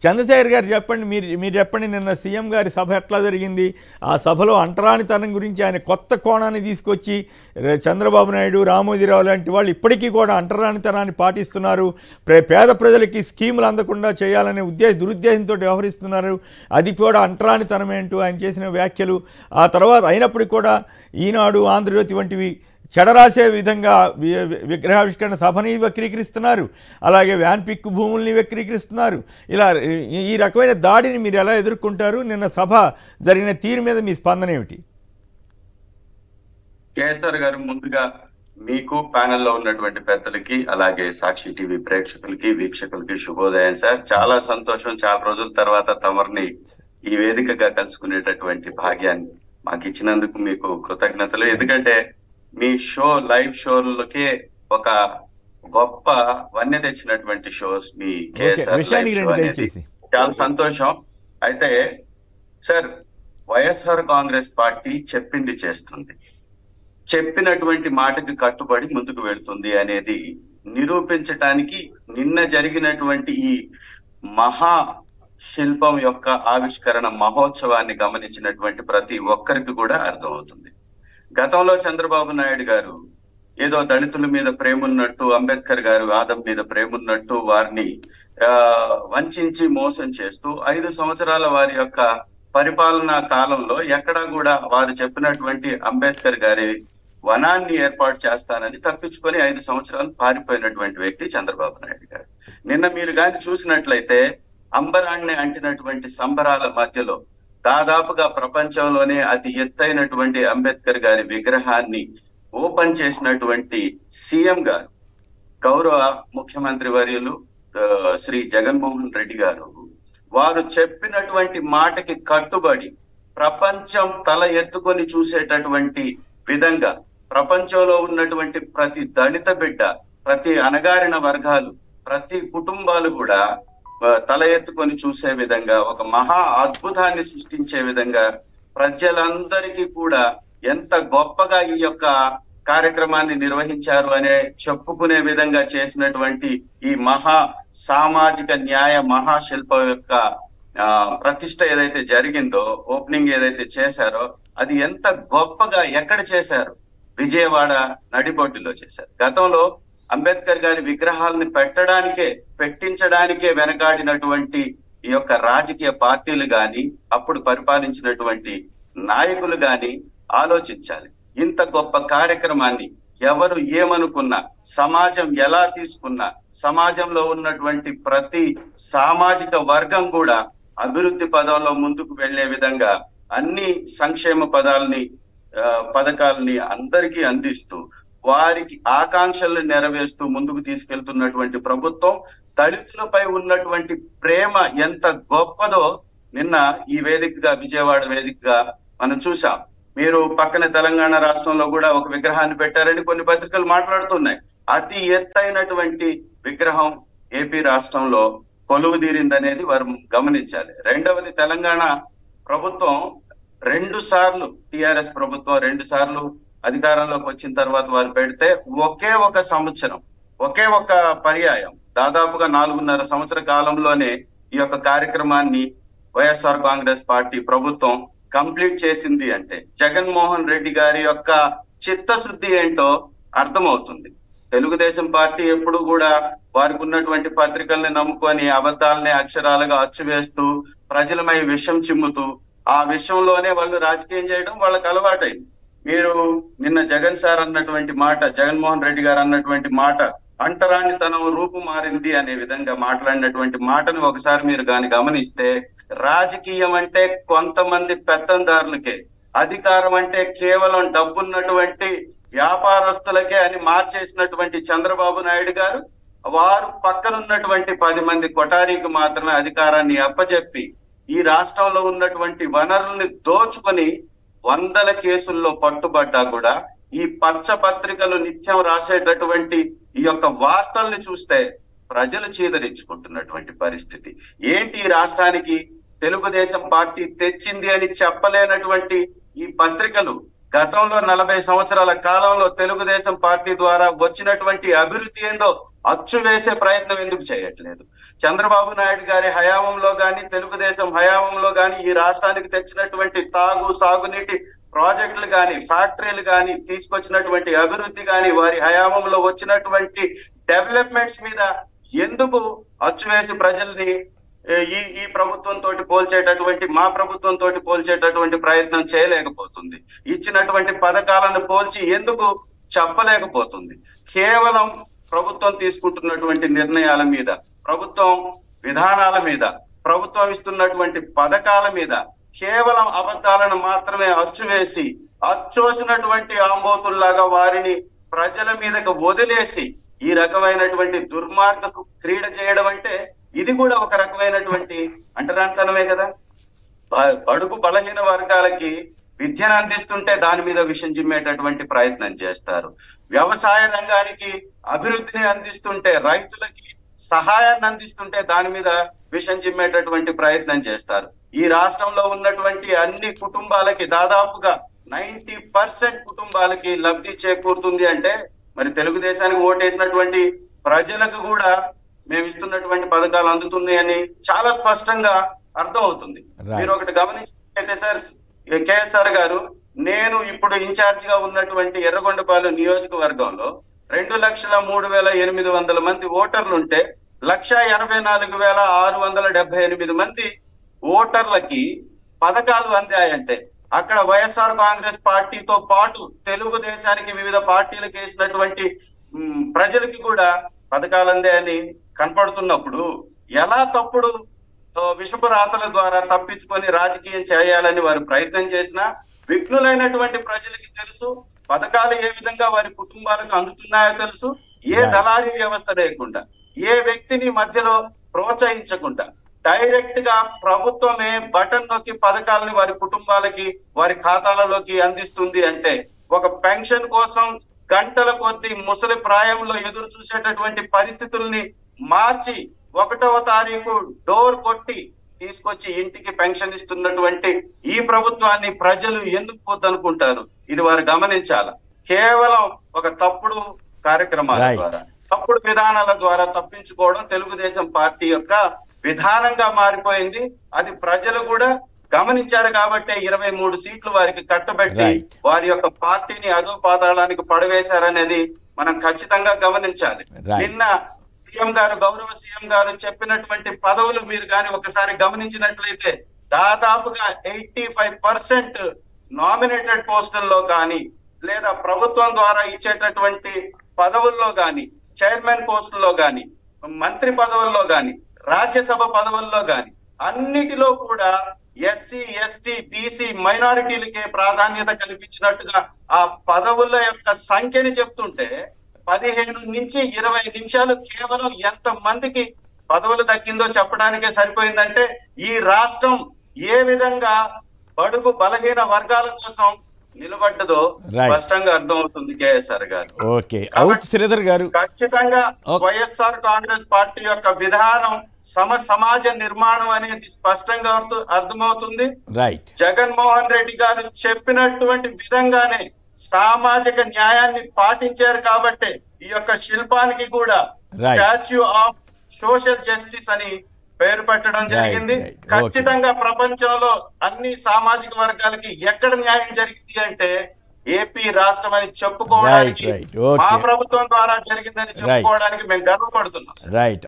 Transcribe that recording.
చంద్రశేఖర్ గారు చెప్పండి, మీరు చెప్పండి, నిన్న సీఎం గారి సభ ఎట్లా జరిగింది? ఆ సభలో అంటరానితనం గురించి ఆయన కొత్త కోణాన్ని తీసుకొచ్చి చంద్రబాబు నాయుడు, రామోజీరావు లాంటి వాళ్ళు ఇప్పటికీ కూడా అంటరానితనాన్ని పాటిస్తున్నారు, పేద ప్రజలకి స్కీములు అందకుండా చేయాలనే దురుద్దేశంతో వ్యవహరిస్తున్నారు, అది కూడా అంటరానితనం ఏంటో ఆయన చేసిన వ్యాఖ్యలు. ఆ తర్వాత అయినప్పటికీ కూడా ఈనాడు, ఆంధ్రజ్యోతి వంటివి చెడరాసే విధంగా విగ్రహావిష్కరణ సభని వక్రీకరిస్తున్నారు, అలాగే వ్యాన్ పిక్ భూముల్ని వక్రీకరిస్తున్నారు. ఇలా ఈ రకమైన దాడిని మీరు ఎలా ఎదుర్కొంటారు? నిన్న సభ జరిగిన తీరు మీద మీ స్పందన ఏమిటి? కేసర్ గారు, ముందుగా మీకు ప్యానెల్లో ఉన్నటువంటి పెద్దలకి, అలాగే సాక్షి టీవీ ప్రేక్షకులకి, వీక్షకులకి శుభోదయం సార్. చాలా సంతోషం, చాలా రోజుల తర్వాత తమరిని ఈ వేదికగా కలుసుకునేటటువంటి భాగ్యాన్ని మాకు ఇచ్చినందుకు మీకు కృతజ్ఞతలు. ఎందుకంటే మీ లైవ్ షోలకే ఒక గొప్ప వన్య తెచ్చినటువంటి షోస్ మీ కేసీఆర్ చాలా సంతోషం. అయితే సార్, వైఎస్ఆర్ కాంగ్రెస్ పార్టీ చెప్పింది చేస్తుంది, చెప్పినటువంటి మాటకి కట్టుబడి ముందుకు వెళ్తుంది అనేది నిరూపించటానికి నిన్న జరిగినటువంటి ఈ మహా శిల్పం యొక్క ఆవిష్కరణ మహోత్సవాన్ని గమనించినటువంటి ప్రతి ఒక్కరికి కూడా అర్థమవుతుంది. గతంలో చంద్రబాబు నాయుడు గారు ఏదో దళితుల మీద ప్రేమ ఉన్నట్టు, అంబేద్కర్ గారు ఆదం మీద ప్రేమ ఉన్నట్టు వారిని వంచి మోసం చేస్తూ 5 సంవత్సరాల వారి యొక్క పరిపాలనా కాలంలో ఎక్కడా కూడా వారు చెప్పినటువంటి అంబేద్కర్ గారి వనాన్ని ఏర్పాటు చేస్తానని తప్పించుకొని 5 సంవత్సరాలు పారిపోయినటువంటి వ్యక్తి చంద్రబాబు నాయుడు గారు. నిన్న మీరు కానీ చూసినట్లయితే అంబరాన్ని అంటినటువంటి సంబరాల మధ్యలో దాదాపుగా ప్రపంచంలోనే అతి ఎత్తైనటువంటి అంబేద్కర్ గారి విగ్రహాన్ని ఓపెన్ చేసినటువంటి సీఎం గారు, గౌరవ ముఖ్యమంత్రి వర్యులు శ్రీ జగన్మోహన్ రెడ్డి గారు, వారు చెప్పినటువంటి మాటకి కట్టుబడి ప్రపంచం తల ఎత్తుకొని చూసేటటువంటి విధంగా ప్రపంచంలో ఉన్నటువంటి ప్రతి దళిత బిడ్డ, ప్రతి అణగారిన వర్గాలు, ప్రతి కుటుంబాలు కూడా తల ఎత్తుకొని చూసే విధంగా ఒక మహా అద్భుతాన్ని సృష్టించే విధంగా ప్రజలందరికీ కూడా ఎంత గొప్పగా ఈ యొక్క కార్యక్రమాన్ని నిర్వహించారు అనే చెప్పుకునే విధంగా చేసినటువంటి ఈ మహా సామాజిక న్యాయ మహాశిల్పం యొక్క ప్రతిష్ట ఏదైతే జరిగిందో, ఓపెనింగ్ ఏదైతే చేశారో, అది ఎంత గొప్పగా ఎక్కడ చేశారు? విజయవాడ నడిబొడ్డులో చేశారు. గతంలో అంబేద్కర్ గారి విగ్రహాలను పెట్టించడానికే వెనకాడినటువంటి ఈ యొక్క రాజకీయ పార్టీలు గాని, అప్పుడు పరిపాలించినటువంటి నాయకులు గాని ఆలోచించాలి. ఇంత గొప్ప కార్యక్రమాన్ని ఎవరు ఏమనుకున్నా, సమాజం ఎలా తీసుకున్నా, సమాజంలో ఉన్నటువంటి ప్రతి సామాజిక వర్గం కూడా అభివృద్ధి పదంలో ముందుకు వెళ్లే విధంగా అన్ని సంక్షేమ పథకాలని అందరికీ అందిస్తూ వారికి ఆకాంక్షలను నెరవేరుస్తూ ముందుకు తీసుకెళ్తున్నటువంటి ప్రభుత్వం, దళితులపై ఉన్నటువంటి ప్రేమ ఎంత గొప్పదో నిన్న ఈ వేదికగా, విజయవాడ వేదికగా మనం చూసాం. మీరు పక్కన తెలంగాణ రాష్ట్రంలో కూడా ఒక విగ్రహాన్ని పెట్టారని కొన్ని పత్రికలు మాట్లాడుతున్నాయి. అతి ఎత్తైనటువంటి విగ్రహం ఏపీ రాష్ట్రంలో కొలువు తీరిందనేది వారు గమనించాలి. రెండవది, తెలంగాణ ప్రభుత్వం 2 సార్లు, టిఆర్ఎస్ ప్రభుత్వం 2 సార్లు అధికారంలోకి వచ్చిన తర్వాత వారు పెడితే ఒకే ఒక సంవత్సరం, ఒకే ఒక పర్యాయం, దాదాపుగా 4.5 సంవత్సర కాలంలోనే ఈ యొక్క కార్యక్రమాన్ని వైఎస్ఆర్ కాంగ్రెస్ పార్టీ ప్రభుత్వం కంప్లీట్ చేసింది అంటే జగన్మోహన్ రెడ్డి గారి యొక్క చిత్తశుద్ధి ఏంటో అర్థమవుతుంది. తెలుగుదేశం పార్టీ ఎప్పుడు కూడా వారికి ఉన్నటువంటి పత్రికల్ని నమ్ముకొని అబద్ధాలనే అక్షరాలుగా అచ్చువేస్తూ ప్రజలమై విషం చిమ్ముతూ ఆ విషయంలోనే వాళ్ళు రాజకీయం చేయడం వాళ్ళకి అలవాటైంది. మీరు నిన్న జగన్మోహన్ రెడ్డి గారు అన్నటువంటి మాట, అంటరానితనం రూపు మారింది అనే విధంగా మాట్లాడినటువంటి మాటను ఒకసారి మీరు గాని గమనిస్తే, రాజకీయం అంటే కొంతమంది పెత్తందారులకే, అధికారం అంటే కేవలం డబ్బున్నటువంటి వ్యాపారస్తులకే అని మార్చేసినటువంటి చంద్రబాబు నాయుడు గారు, వారు పక్కనున్నటువంటి 10 మంది కొఠారీకి మాత్రమే అధికారాన్ని అప్పచెప్పి ఈ రాష్ట్రంలో ఉన్నటువంటి వనరుల్ని దోచుకొని 100 కేసుల్లో పట్టుబడ్డా కూడా ఈ పచ్చ పత్రికలు నిత్యం రాసేటటువంటి ఈ యొక్క వార్తల్ని చూస్తే ప్రజలు చీదరించుకుంటున్నటువంటి పరిస్థితి ఏంటి? ఈ రాష్ట్రానికి తెలుగుదేశం పార్టీ తెచ్చింది అని చెప్పలేనటువంటి ఈ పత్రికలు గతంలో 40 సంవత్సరాల కాలంలో తెలుగుదేశం పార్టీ ద్వారా వచ్చినటువంటి అభివృద్ధి ఏందో అచ్చు వేసే ప్రయత్నం ఎందుకు చేయట్లేదు? చంద్రబాబు నాయుడు గారి హయాంలో గాని, తెలుగుదేశం హయాంలో గాని ఈ రాష్ట్రానికి తెచ్చినటువంటి సాగునీటి ప్రాజెక్టులు గాని, ఫ్యాక్టరీలు గాని, తీసుకొచ్చినటువంటి అభివృద్ధి గాని, వారి హయాంలో వచ్చినటువంటి డెవలప్మెంట్స్ మీద ఎందుకు అచ్చు వేసి ప్రజల్ని ఈ ప్రభుత్వంతో పోల్చేటటువంటి, మా ప్రభుత్వంతో పోల్చేటటువంటి ప్రయత్నం చేయలేకపోతుంది? ఇచ్చినటువంటి పథకాలను పోల్చి ఎందుకు చెప్పలేకపోతుంది? కేవలం ప్రభుత్వం తీసుకుంటున్నటువంటి నిర్ణయాల మీద, ప్రభుత్వం విధానాల మీద, ప్రభుత్వం ఇస్తున్నటువంటి పథకాల మీద కేవలం అబద్ధాలను మాత్రమే అచ్చువేసి, అచ్చోసినటువంటి ఆంబోతుల్లాగా వారిని ప్రజల మీదకు వదిలేసి ఈ రకమైనటువంటి దుర్మార్గపు క్రీడ చేయడం అంటే ఇది కూడా ఒక రకమైనటువంటి అంటరాంతనమే కదా. బడుగు బలహీన వర్గాలకి విద్యను అందిస్తుంటే దాని మీద విషం చిమ్మేటటువంటి ప్రయత్నం చేస్తారు. వ్యవసాయ రంగానికి అభివృద్ధిని అందిస్తుంటే, రైతులకి సహాయాన్ని అందిస్తుంటే దాని మీద విషం చిమ్మేటటువంటి ప్రయత్నం చేస్తారు. ఈ రాష్ట్రంలో ఉన్నటువంటి అన్ని కుటుంబాలకి దాదాపుగా 90% కుటుంబాలకి లబ్ధి చేకూరుతుంది అంటే మరి తెలుగుదేశానికి ఓటేసినటువంటి ప్రజలకు కూడా మేము ఇస్తున్నటువంటి పథకాలు అందుతున్నాయని చాలా స్పష్టంగా అర్థం అవుతుంది. మీరు ఒకటి గమనించినట్లయితే సార్, కేఎస్ఆర్ గారు, నేను ఇప్పుడు ఇన్ఛార్జ్ గా ఉన్నటువంటి ఎర్రగొండపాలెం నియోజకవర్గంలో 2,03,800 మంది ఓటర్లుంటే 1,84,678 మంది ఓటర్లకి పథకాలు అందాయంటే అక్కడ వైఎస్ఆర్ కాంగ్రెస్ పార్టీతో పాటు తెలుగుదేశానికి వివిధ పార్టీలకు వేసినటువంటి ప్రజలకి కూడా పథకాలు అందాయని కనపడుతున్నప్పుడు ఎలా తప్పుడు విషపు రాతల ద్వారా తప్పించుకొని రాజకీయం చేయాలని వారు ప్రయత్నం చేసినా విఘ్నులైనటువంటి ప్రజలకి తెలుసు, పథకాలు ఏ విధంగా వారి కుటుంబాలకు అందుతున్నాయో తెలుసు. ఏ దళారీ వ్యవస్థ లేకుండా, ఏ వ్యక్తిని మధ్యలో ప్రోత్సహించకుండా డైరెక్ట్ గా ప్రభుత్వమే బటన్ నొక్కి పథకాలని వారి కుటుంబాలకి, వారి ఖాతాలలోకి అందిస్తుంది అంటే, ఒక పెన్షన్ కోసం గంటల కొద్ది ముసలి ప్రాయంలో ఎదురు చూసేటటువంటి పరిస్థితుల్ని మార్చి 1వ తారీఖు డోర్ కొట్టి తీసుకొచ్చి ఇంటికి పెన్షన్ ఇస్తున్నటువంటి ఈ ప్రభుత్వాన్ని ప్రజలు ఎందుకు వద్దనుకుంటారు? ఇది వారు గమనించాల. కేవలం ఒక తప్పుడు కార్యక్రమాల ద్వారా, తప్పుడు విధానాల ద్వారా తప్పించుకోవడం తెలుగుదేశం పార్టీ యొక్క విధానంగా మారిపోయింది. అది ప్రజలు కూడా గమనించారు కాబట్టి 23 సీట్లు వారికి కట్టబెట్టి వారి యొక్క పార్టీని అదో పాతాళానికి పడవేశారనేది మనం ఖచ్చితంగా గమనించాలి. నిన్న సీఎం గారు, గౌరవ సీఎం గారు చెప్పినటువంటి పదవులు మీరు కానీ ఒకసారి గమనించినట్లయితే దాదాపుగా 85% నామినేటెడ్ పోస్టుల్లో కానీ, లేదా ప్రభుత్వం ద్వారా ఇచ్చేటటువంటి పదవుల్లో కానీ, చైర్మన్ పోస్టుల్లో కానీ, మంత్రి పదవుల్లో కానీ, రాజ్యసభ పదవుల్లో కానీ అన్నిటిలో కూడా ఎస్సీ, ఎస్టీ, బీసీ మైనారిటీలకే ప్రాధాన్యత కల్పించినట్టుగా ఆ పదవుల యొక్క సంఖ్యని చెప్తుంటే 15 నుంచి 20 నిమిషాలు కేవలం ఎంత మందికి పదవులు దక్కిందో చెప్పడానికే సరిపోయిందంటే ఈ రాష్ట్రం ఏ విధంగా బడుగు బలహీన వర్గాల కోసం నిలబడ్డదో స్పష్టంగా అర్థం అవుతుంది కేఎస్ఆర్ గారు. శ్రీధర్ గారు, ఖచ్చితంగా వైఎస్ఆర్ కాంగ్రెస్ పార్టీ యొక్క విధానం సమాజ నిర్మాణం అనేది స్పష్టంగా అర్థమవుతుంది. జగన్మోహన్ రెడ్డి గారు చెప్పినటువంటి విధంగానే సామాజిక న్యాయాన్ని పాటించారు కాబట్టి ఈ యొక్క శిల్పానికి కూడా స్టాచ్యూ ఆఫ్ సోషల్ జస్టిస్ అని పేరు పెట్టడం జరిగింది. ఖచ్చితంగా ప్రపంచంలో అన్ని సామాజిక వర్గాలకి ఎక్కడ న్యాయం జరిగింది అంటే ఏపీ రాష్ట్రం అని చెప్పుకోవడానికి, మా ప్రభుత్వం ద్వారా జరిగిందని చెప్పుకోవడానికి మేము గర్వపడుతున్నాం.